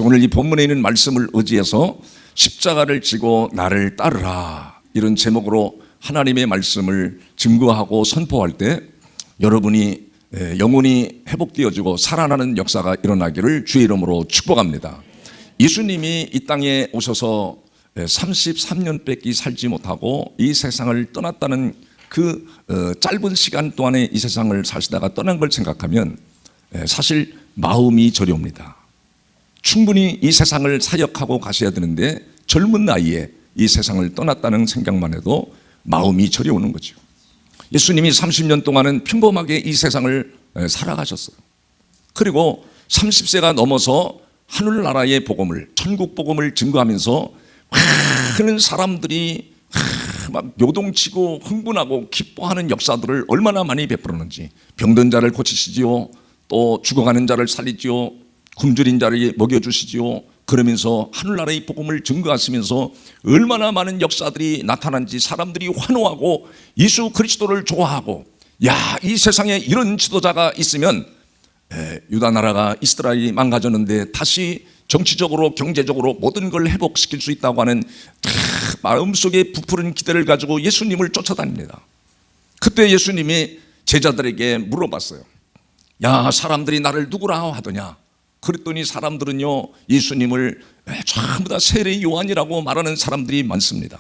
오늘 이 본문에 있는 말씀을 의지해서 십자가를 지고 나를 따르라, 이런 제목으로 하나님의 말씀을 증거하고 선포할 때 여러분이 영혼이 회복되어지고 살아나는 역사가 일어나기를 주의 이름으로 축복합니다. 예수님이 이 땅에 오셔서 33년밖에 살지 못하고 이 세상을 떠났다는 그 짧은 시간 동안에 이 세상을 사시다가 떠난 걸 생각하면 사실 마음이 저려옵니다. 충분히 이 세상을 사역하고 가셔야 되는데 젊은 나이에 이 세상을 떠났다는 생각만 해도 마음이 저려오는 거죠. 예수님이 30년 동안은 평범하게 이 세상을 살아가셨어요. 그리고 30세가 넘어서 하늘나라의 복음을, 천국 복음을 증거하면서 많은 사람들이 막 요동치고 흥분하고 기뻐하는 역사들을 얼마나 많이 베풀었는지, 병든 자를 고치시지요, 또 죽어가는 자를 살리지요, 굶주린 자를 먹여주시지요. 그러면서 하늘나라의 복음을 증거하시면서 얼마나 많은 역사들이 나타난지 사람들이 환호하고 예수 그리스도를 좋아하고, 야, 이 세상에 이런 지도자가 있으면 유다 나라가, 이스라엘이 망가졌는데 다시 정치적으로 경제적으로 모든 걸 회복시킬 수 있다고 하는 마음속에 부풀은 기대를 가지고 예수님을 쫓아다닙니다. 그때 예수님이 제자들에게 물어봤어요. 야, 사람들이 나를 누구라 하더냐? 그랬더니 사람들은요, 예수님을 전부 다 세례 요한이라고 말하는 사람들이 많습니다.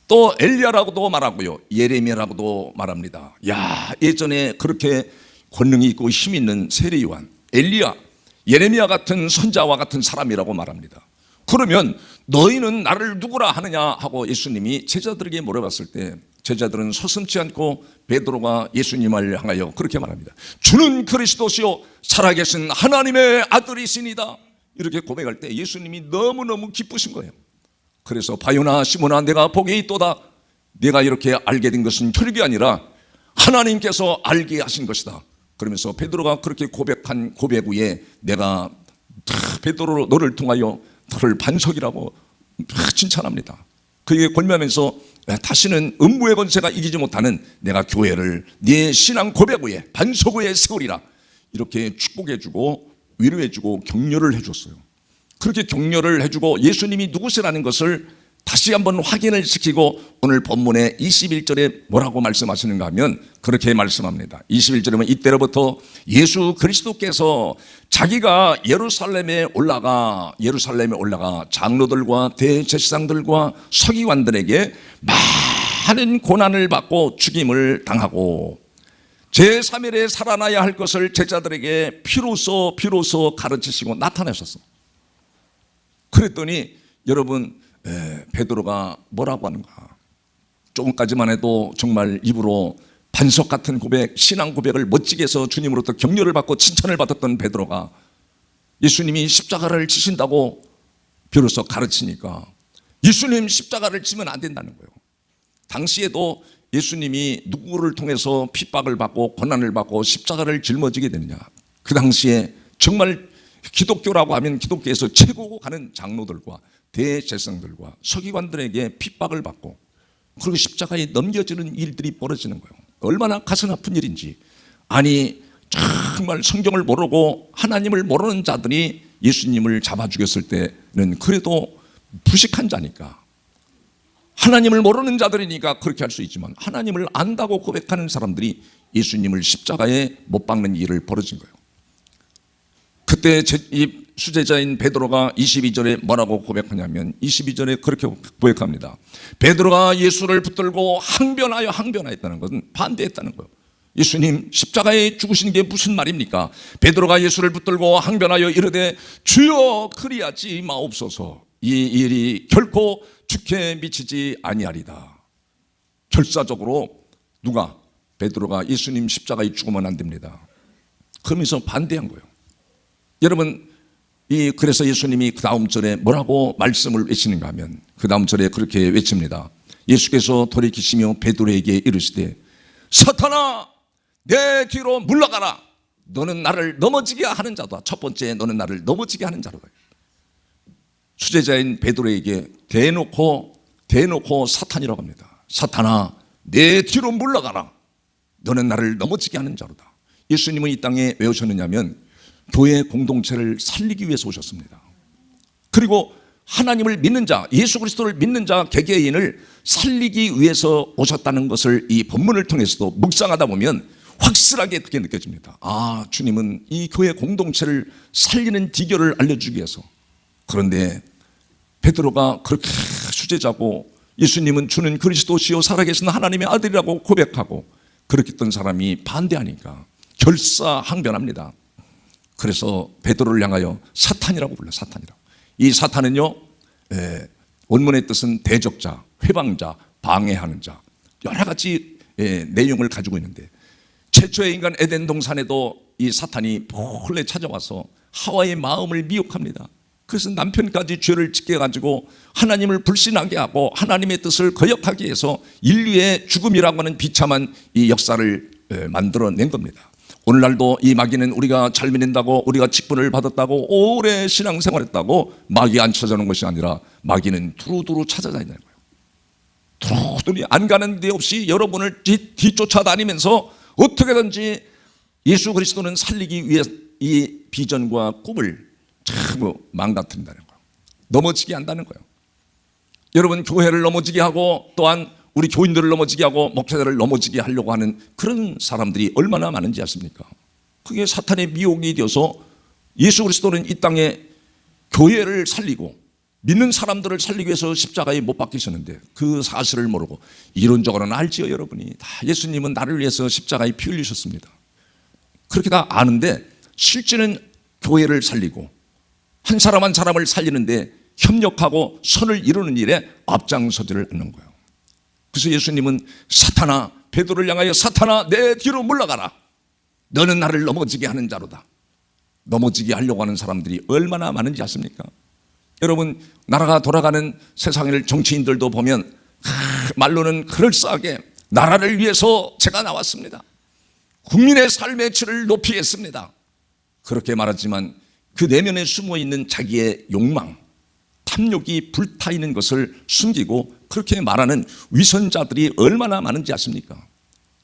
또 엘리야라고도 말하고요, 예레미야라고도 말합니다. 야, 예전에 그렇게 권능이 있고 힘 있는 세례 요한, 엘리야, 예레미야 같은 선자와 같은 사람이라고 말합니다. 그러면 너희는 나를 누구라 하느냐 하고 예수님이 제자들에게 물어봤을 때 제자들은 서슴지 않고 베드로가 예수님을 향하여 그렇게 말합니다. 주는 그리스도시요 살아계신 하나님의 아들이시니다. 이렇게 고백할 때 예수님이 너무너무 기쁘신 거예요. 그래서 바요나 시몬아, 내가 복이 있도다. 내가 이렇게 알게 된 것은 혈육이 아니라 하나님께서 알게 하신 것이다. 그러면서 베드로가 그렇게 고백한 고백 후에 내가 베드로 너를 통하여 너를 반석이라고 칭찬합니다. 그에게 권면하면서 다시는 음부의 권세가 이기지 못하는 내가 교회를 네 신앙 고백 후에 반석 후에 세우리라, 이렇게 축복해주고 위로해주고 격려를 해줬어요. 그렇게 격려를 해주고 예수님이 누구시라는 것을 다시 한번 확인을 시키고 오늘 본문의 21절에 뭐라고 말씀하시는가 하면 그렇게 말씀합니다. 21절에 보면 이때로부터 예수 그리스도께서 자기가 예루살렘에 올라가 장로들과 대제사장들과 서기관들에게 많은 고난을 받고 죽임을 당하고 제3일에 살아나야 할 것을 제자들에게 비로소 가르치시고 나타내셨어. 그랬더니 여러분, 베드로가 뭐라고 하는가? 조금까지만 해도 정말 입으로 반석 같은 고백, 신앙 고백을 멋지게 해서 주님으로부터 격려를 받고 칭찬을 받았던 베드로가 예수님이 십자가를 지신다고 비로소 가르치니까 예수님 십자가를 지면 안 된다는 거예요. 당시에도 예수님이 누구를 통해서 핍박을 받고 고난을 받고 십자가를 짊어지게 되느냐? 그 당시에 정말 기독교라고 하면 기독교에서 최고 가는 장로들과 대제사장들과 서기관들에게 핍박을 받고 그리고 십자가에 넘겨지는 일들이 벌어지는 거예요. 얼마나 가슴 아픈 일인지. 아니, 정말 성경을 모르고 하나님을 모르는 자들이 예수님을 잡아 죽였을 때는 그래도 부식한 자니까, 하나님을 모르는 자들이니까 그렇게 할 수 있지만 하나님을 안다고 고백하는 사람들이 예수님을 십자가에 못 박는 일을 벌어진 거예요. 그때 이 수제자인 베드로가 22절에 뭐라고 고백하냐면 22절에 그렇게 고백합니다. 베드로가 예수를 붙들고 항변하였다는 것은 반대했다는 거예요. 예수님 십자가에 죽으신 게 무슨 말입니까? 베드로가 예수를 붙들고 항변하여 이르되 주여 그리하지 마옵소서. 이 일이 결코 죽게 미치지 아니하리다. 결사적으로 누가? 베드로가 예수님 십자가에 죽으면 안 됩니다. 그러면서 반대한 거예요. 여러분, 그래서 예수님이 그 다음 절에 뭐라고 말씀을 외치는가 하면 그 다음 절에 그렇게 외칩니다. 예수께서 돌이키시며 베드로에게 이르시되 사탄아 내 뒤로 물러가라. 너는 나를 넘어지게 하는 자다. 첫 번째, 너는 나를 넘어지게 하는 자로다. 수제자인 베드로에게 대놓고 사탄이라고 합니다. 사탄아 내 뒤로 물러가라. 너는 나를 넘어지게 하는 자로다. 예수님은 이 땅에 왜 오셨느냐면 교회 공동체를 살리기 위해서 오셨습니다. 그리고 하나님을 믿는 자, 예수 그리스도를 믿는 자 개개인을 살리기 위해서 오셨다는 것을 이 본문을 통해서도 묵상하다 보면 확실하게 그렇게 느껴집니다. 아, 주님은 이 교회 공동체를 살리는 비결을 알려주기 위해서. 그런데 베드로가 그렇게 수제자고 예수님은 주는 그리스도시요 살아계신 하나님의 아들이라고 고백하고 그렇게 했던 사람이 반대하니까 결사항변합니다. 그래서 베드로를 향하여 사탄이라고 불러요. 사탄이라고. 이 사탄은요, 원문의 뜻은 대적자, 회방자, 방해하는 자, 여러 가지 내용을 가지고 있는데, 최초의 인간 에덴 동산에도 이 사탄이 몰래 찾아와서 하와의 마음을 미혹합니다. 그래서 남편까지 죄를 짓게 해가지고 하나님을 불신하게 하고 하나님의 뜻을 거역하게 해서 인류의 죽음이라고 하는 비참한 이 역사를 만들어낸 겁니다. 오늘날도 이 마귀는 우리가 잘 믿는다고, 우리가 직분을 받았다고, 오래 신앙생활했다고 마귀 안 찾아오는 것이 아니라 마귀는 두루두루 찾아다니는 거예요. 두루두루 안 가는 데 없이 여러분을 뒤쫓아다니면서 어떻게든지 예수 그리스도는 살리기 위해 이 비전과 꿈을 참 망가뜨린다는 거예요. 넘어지게 한다는 거예요. 여러분, 교회를 넘어지게 하고 또한 우리 교인들을 넘어지게 하고 목회자를 넘어지게 하려고 하는 그런 사람들이 얼마나 많은지 아십니까? 그게 사탄의 미혹이 되어서 예수 그리스도는 이 땅에 교회를 살리고 믿는 사람들을 살리기 위해서 십자가에 못 박히셨는데 그 사실을 모르고, 이론적으로는 알지요 여러분이. 다 예수님은 나를 위해서 십자가에 피 흘리셨습니다. 그렇게 다 아는데 실제는 교회를 살리고 한 사람 한 사람을 살리는데 협력하고 선을 이루는 일에 앞장서지를 않는 거예요. 그래서 예수님은 사탄아, 베드로를 향하여 사탄아 내 뒤로 물러가라. 너는 나를 넘어지게 하는 자로다. 넘어지게 하려고 하는 사람들이 얼마나 많은지 아십니까? 여러분, 나라가 돌아가는 세상을 정치인들도 보면 말로는 그럴싸하게 나라를 위해서 제가 나왔습니다. 국민의 삶의 질을 높이겠습니다. 그렇게 말하지만 그 내면에 숨어있는 자기의 욕망, 탐욕이 불타있는 것을 숨기고 그렇게 말하는 위선자들이 얼마나 많은지 아십니까?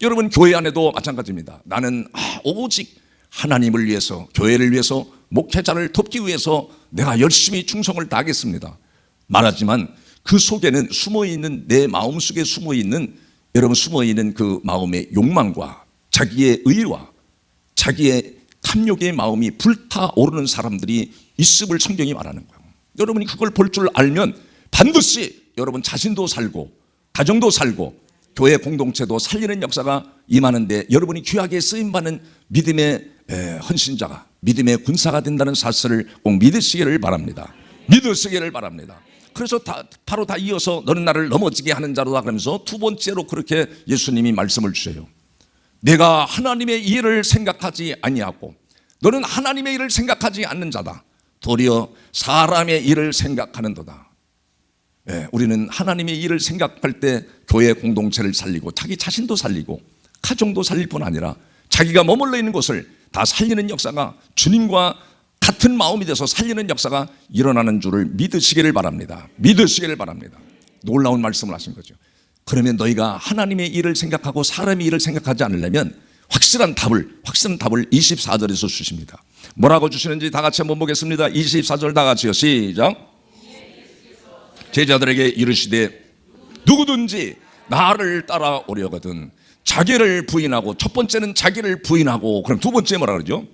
여러분, 교회 안에도 마찬가지입니다. 나는 오직 하나님을 위해서, 교회를 위해서, 목회자를 돕기 위해서 내가 열심히 충성을 다하겠습니다 말하지만 그 속에는 숨어있는, 내 마음속에 숨어있는, 여러분 숨어있는 그 마음의 욕망과 자기의 의와 자기의 탐욕의 마음이 불타오르는 사람들이 있음을 성경이 말하는 거예요. 여러분이 그걸 볼 줄 알면 반드시 여러분 자신도 살고 가정도 살고 교회 공동체도 살리는 역사가 임하는데 여러분이 귀하게 쓰임받는 믿음의 헌신자가, 믿음의 군사가 된다는 사실을 꼭 믿으시기를 바랍니다. 믿으시기를 바랍니다. 그래서 바로 다 이어서 너는 나를 넘어지게 하는 자로다 그러면서 두 번째로 그렇게 예수님이 말씀을 주세요. 내가 하나님의 일을 생각하지 아니하고 너는 하나님의 일을 생각하지 않는 자다. 도리어 사람의 일을 생각하는도다. 우리는 하나님의 일을 생각할 때 교회 공동체를 살리고 자기 자신도 살리고 가정도 살릴 뿐 아니라 자기가 머물러 있는 곳을 다 살리는 역사가, 주님과 같은 마음이 돼서 살리는 역사가 일어나는 줄을 믿으시기를 바랍니다. 믿으시기를 바랍니다. 놀라운 말씀을 하신 거죠. 그러면 너희가 하나님의 일을 생각하고 사람의 일을 생각하지 않으려면 확실한 답을 24절에서 주십니다. 뭐라고 주시는지 다 같이 한번 보겠습니다. 24절 다 같이요. 시작. 제자들에게 이르시되 누구든지 나를 따라오려거든 자기를 부인하고, 첫 번째는 자기를 부인하고, 그럼 두 번째 뭐라 그러죠?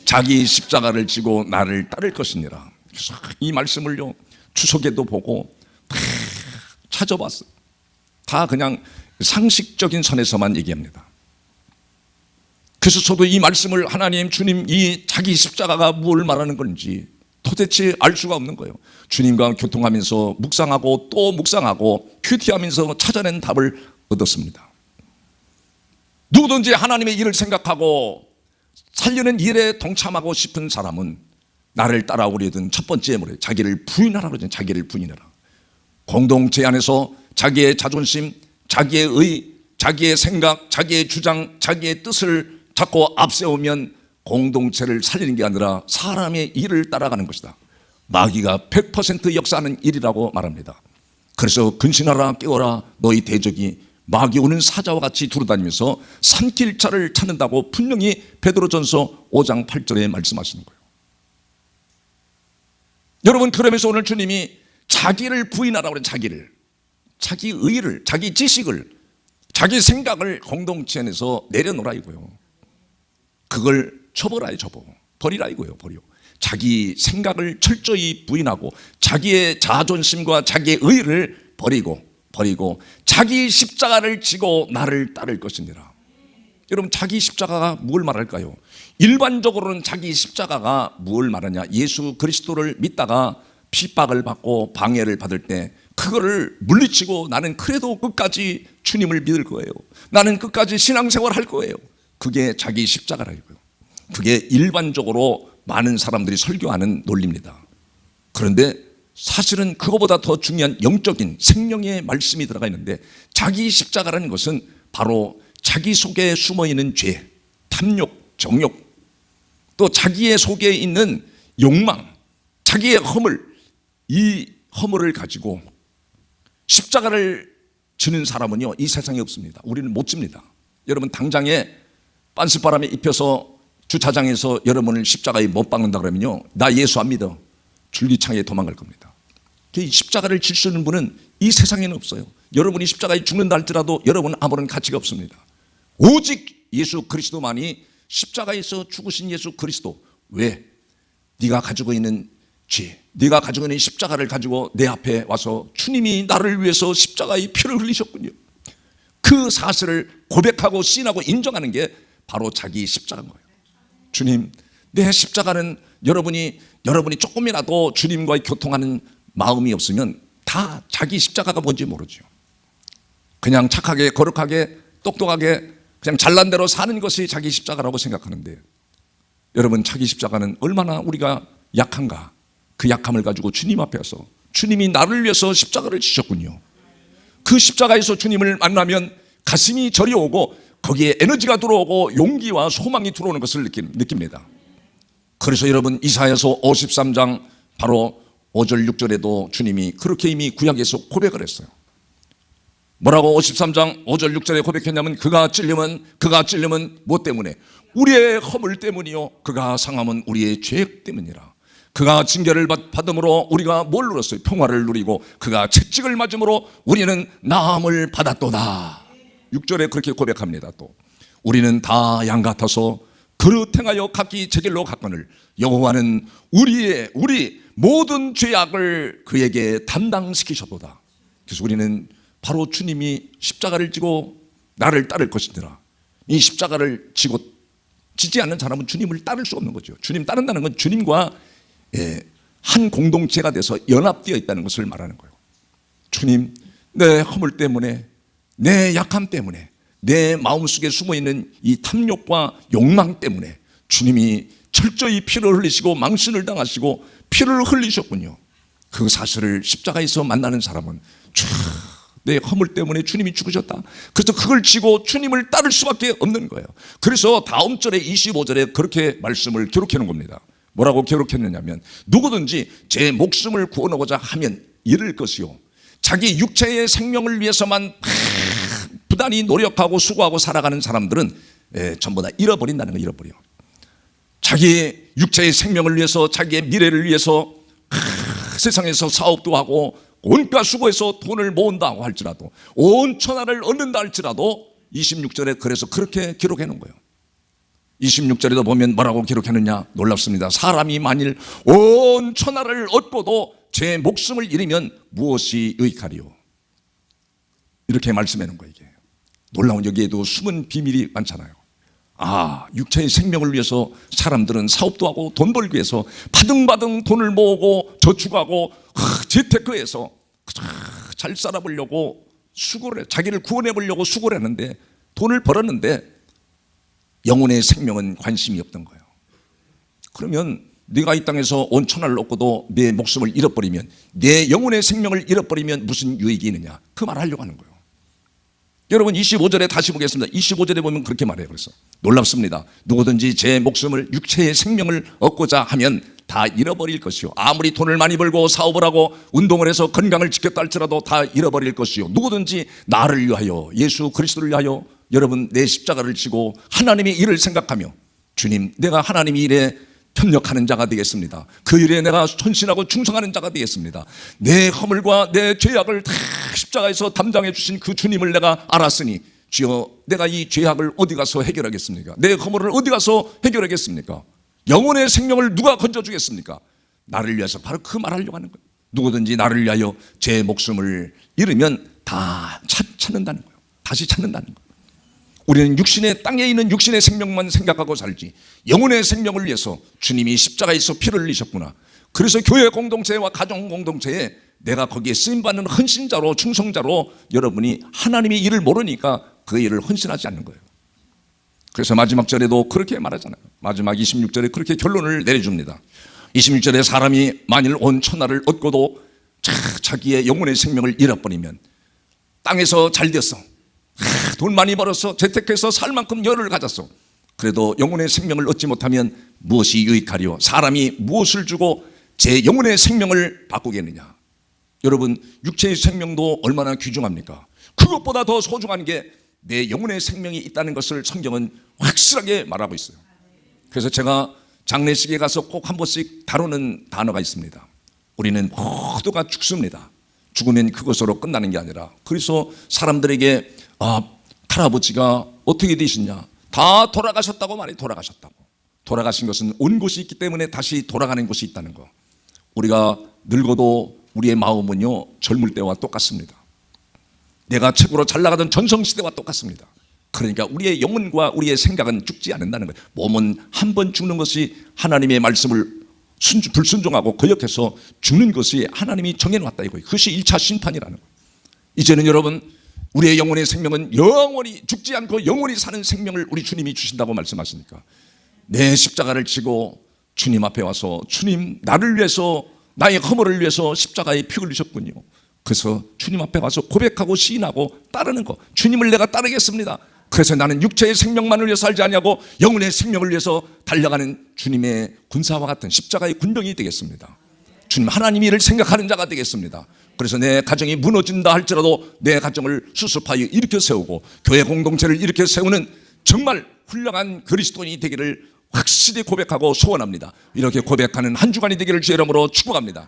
자기 십자가를 지고 나를 따를 것이니라. 그래서 이 말씀을요 추석에도 보고 찾아봤어요. 다 그냥 상식적인 선에서만 얘기합니다. 그래서 저도 이 말씀을 하나님, 주님, 이 자기 십자가가 무엇을 말하는 건지 도대체 알 수가 없는 거예요. 주님과 교통하면서 묵상하고 또 묵상하고 큐티하면서 찾아낸 답을 얻었습니다. 누구든지 하나님의 일을 생각하고 살리는 일에 동참하고 싶은 사람은 나를 따라오려든 첫 번째 뭐래요? 자기를 부인하라 그러죠. 자기를 부인하라. 공동체 안에서 자기의 자존심, 자기의 의, 자기의 생각, 자기의 주장, 자기의 뜻을 자꾸 앞세우면 공동체를 살리는 게 아니라 사람의 일을 따라가는 것이다. 마귀가 100% 역사하는 일이라고 말합니다. 그래서 근신하라, 깨어라, 너희 대적이 마귀 오는 사자와 같이 두루다니면서 산길자를 찾는다고 분명히 베드로전서 5장 8절에 말씀하시는 거예요. 여러분, 그러면서 오늘 주님이 자기를 부인하라고 그래요. 자기 의를, 자기 지식을, 자기 생각을 공동체 안에서 내려놓으라 이거요. 그걸 쳐버라요. 버리라 이거예요. 버려. 자기 생각을 철저히 부인하고 자기의 자존심과 자기의 의를 버리고 자기 십자가를 지고 나를 따를 것이니라. 여러분, 자기 십자가가 무엇을 말할까요? 일반적으로는 자기 십자가가 무엇을 말하냐, 예수 그리스도를 믿다가 핍박을 받고 방해를 받을 때 그거를 물리치고 나는 그래도 끝까지 주님을 믿을 거예요, 나는 끝까지 신앙생활 할 거예요, 그게 자기 십자가라고요. 그게 일반적으로 많은 사람들이 설교하는 논리입니다. 그런데 사실은 그거보다 더 중요한 영적인 생명의 말씀이 들어가 있는데, 자기 십자가라는 것은 바로 자기 속에 숨어있는 죄, 탐욕, 정욕, 또 자기의 속에 있는 욕망, 자기의 허물, 이 허물을 가지고 십자가를 지는 사람은요, 이 세상에 없습니다. 우리는 못 집니다. 여러분, 당장에 빤스바람에 입혀서 주차장에서 여러분을 십자가에 못 박는다 그러면요, 나 예수 안 믿어, 줄기차게 도망갈 겁니다. 이 십자가를 질 수 있는 분은 이 세상에는 없어요. 여러분이 십자가에 죽는다 할지라도 여러분은 아무런 가치가 없습니다. 오직 예수 그리스도만이, 십자가에서 죽으신 예수 그리스도. 왜? 네가 가지고 있는 죄, 네가 가지고 있는 십자가를 가지고 내 앞에 와서 주님이 나를 위해서 십자가의 피를 흘리셨군요. 그 사실을 고백하고 시인하고 인정하는 게 바로 자기 십자가인 거예요. 주님, 내 십자가는 여러분이 조금이라도 주님과의 교통하는 마음이 없으면 다 자기 십자가가 뭔지 모르죠. 그냥 착하게, 거룩하게, 똑똑하게 그냥 잘난 대로 사는 것이 자기 십자가라고 생각하는데, 여러분, 자기 십자가는 얼마나 우리가 약한가. 그 약함을 가지고 주님 앞에 와서 주님이 나를 위해서 십자가를 지셨군요. 그 십자가에서 주님을 만나면 가슴이 저려오고 거기에 에너지가 들어오고 용기와 소망이 들어오는 것을 느낍니다. 그래서 여러분, 이사야서 53장 바로 5절 6절에도 주님이 그렇게 이미 구약에서 고백을 했어요. 뭐라고 53장 5절 6절에 고백했냐면, 그가 찔림은 무엇 때문에? 우리의 허물 때문이요, 그가 상함은 우리의 죄 때문이라. 그가 징계를 받음으로 우리가 뭘 누렸어요? 평화를 누리고 그가 채찍을 맞음으로 우리는 나음을 받았도다. 6절에 그렇게 고백합니다. 또 우리는 다 양 같아서 그릇 행하여 각기 제 길로 갔거늘 여호와는 우리 모든 죄악을 그에게 담당시키셨도다. 그래서 우리는 바로 주님이 십자가를 지고 나를 따를 것이니라. 이 십자가를 지지 않는 사람은 주님을 따를 수 없는 거죠. 주님 따른다는 건 주님과 한 공동체가 돼서 연합되어 있다는 것을 말하는 거예요. 주님, 내 허물 때문에, 내 약함 때문에, 내 마음속에 숨어있는 이 탐욕과 욕망 때문에 주님이 철저히 피를 흘리시고 망신을 당하시고 피를 흘리셨군요. 그 사실을 십자가에서 만나는 사람은 내 허물 때문에 주님이 죽으셨다. 그래서 그걸 지고 주님을 따를 수밖에 없는 거예요. 그래서 다음 절에 25절에 그렇게 말씀을 기록해 놓은 겁니다. 뭐라고 기록했느냐면, 누구든지 제 목숨을 구원하고자 하면 잃을 것이요, 자기 육체의 생명을 위해서만 부단히 노력하고 수고하고 살아가는 사람들은 전부 다 잃어버린다는 거. 잃어버려. 자기 육체의 생명을 위해서, 자기의 미래를 위해서 세상에서 사업도 하고 온갖 수고해서 돈을 모은다고 할지라도, 온 천하를 얻는다 할지라도 26절에 그래서 그렇게 기록해 놓은 거예요. 26절에도 보면 뭐라고 기록했느냐, 놀랍습니다. 사람이 만일 온 천하를 얻고도 제 목숨을 잃으면 무엇이 유익하리요? 이렇게 말씀해 놓은 거예요. 이게 놀라운, 여기에도 숨은 비밀이 많잖아요. 육체의 생명을 위해서 사람들은 사업도 하고 돈 벌기 위해서 바등바등 돈을 모으고 저축하고 재테크해서 잘 살아보려고 수고를 해, 자기를 구원해 보려고 수고를 했는데, 돈을 벌었는데 영혼의 생명은 관심이 없던 거예요. 그러면 네가 이 땅에서 온 천하를 얻고도 내 목숨을 잃어버리면, 내 영혼의 생명을 잃어버리면 무슨 유익이 있느냐, 그 말 하려고 하는 거예요. 여러분, 25절에 다시 보겠습니다. 25절에 보면 그렇게 말해요. 그래서 놀랍습니다. 누구든지 제 목숨을, 육체의 생명을 얻고자 하면 다 잃어버릴 것이요, 아무리 돈을 많이 벌고 사업을 하고 운동을 해서 건강을 지켰다 할지라도 다 잃어버릴 것이요, 누구든지 나를 위하여, 예수 그리스도를 위하여, 여러분, 내 십자가를 지고 하나님의 일을 생각하며, 주님, 내가 하나님의 일에 협력하는 자가 되겠습니다. 그 일에 내가 헌신하고 충성하는 자가 되겠습니다. 내 허물과 내 죄악을 다 십자가에서 담당해 주신 그 주님을 내가 알았으니 주여, 내가 이 죄악을 어디 가서 해결하겠습니까? 내 허물을 어디 가서 해결하겠습니까? 영혼의 생명을 누가 건져주겠습니까? 나를 위해서 바로 그 말하려고 하는 거예요. 누구든지 나를 위하여 제 목숨을 잃으면 다 찾는다는 거예요. 다시 찾는다는 거예요. 우리는 육신의 땅에 있는 육신의 생명만 생각하고 살지 영혼의 생명을 위해서 주님이 십자가에서 피를 흘리셨구나. 그래서 교회 공동체와 가정 공동체에 내가 거기에 쓰임받는 헌신자로 충성자로 여러분이 하나님의 일을 모르니까 그 일을 헌신하지 않는 거예요. 그래서 마지막 절에도 그렇게 말하잖아요. 마지막 26절에 그렇게 결론을 내려줍니다. 26절에 사람이 만일 온 천하를 얻고도 자기의 영혼의 생명을 잃어버리면 땅에서 잘 됐어, 돈 많이 벌었어, 재택해서 살 만큼 열을 가졌어, 그래도 영혼의 생명을 얻지 못하면 무엇이 유익하리요? 사람이 무엇을 주고 제 영혼의 생명을 바꾸겠느냐? 여러분, 육체의 생명도 얼마나 귀중합니까? 그것보다 더 소중한 게 내 영혼의 생명이 있다는 것을 성경은 확실하게 말하고 있어요. 그래서 제가 장례식에 가서 꼭 한 번씩 다루는 단어가 있습니다. 우리는 모두가 죽습니다. 죽으면 그것으로 끝나는 게 아니라, 그래서 사람들에게 할아버지가 어떻게 되시냐, 다 돌아가셨다고 말해. 돌아가셨다고. 돌아가신 것은 온 곳이 있기 때문에 다시 돌아가는 곳이 있다는 거. 우리가 늙어도 우리의 마음은요 젊을 때와 똑같습니다. 내가 최고로 잘 나가던 전성시대와 똑같습니다. 그러니까 우리의 영혼과 우리의 생각은 죽지 않는다는 거예요. 몸은 한 번 죽는 것이 하나님의 말씀을 불순종하고 거역해서 죽는 것이 하나님이 정해놨다 이거예요. 그것이 1차 심판이라는 거예요. 이제는 여러분, 우리의 영혼의 생명은 영원히 죽지 않고 영원히 사는 생명을 우리 주님이 주신다고 말씀하시니까 내 십자가를 지고 주님 앞에 와서, 주님, 나를 위해서, 나의 허물을 위해서 십자가에 피 흘리셨군요. 그래서 주님 앞에 와서 고백하고 시인하고 따르는 거. 주님을 내가 따르겠습니다. 그래서 나는 육체의 생명만을 위해서 살지 아니하고 영혼의 생명을 위해서 달려가는 주님의 군사와 같은 십자가의 군병이 되겠습니다. 주님, 하나님의 일을 생각하는 자가 되겠습니다. 그래서 내 가정이 무너진다 할지라도 내 가정을 수습하여 일으켜 세우고 교회 공동체를 일으켜 세우는 정말 훌륭한 그리스도인이 되기를 확실히 고백하고 소원합니다. 이렇게 고백하는 한 주간이 되기를 주의 이름으로 축복합니다.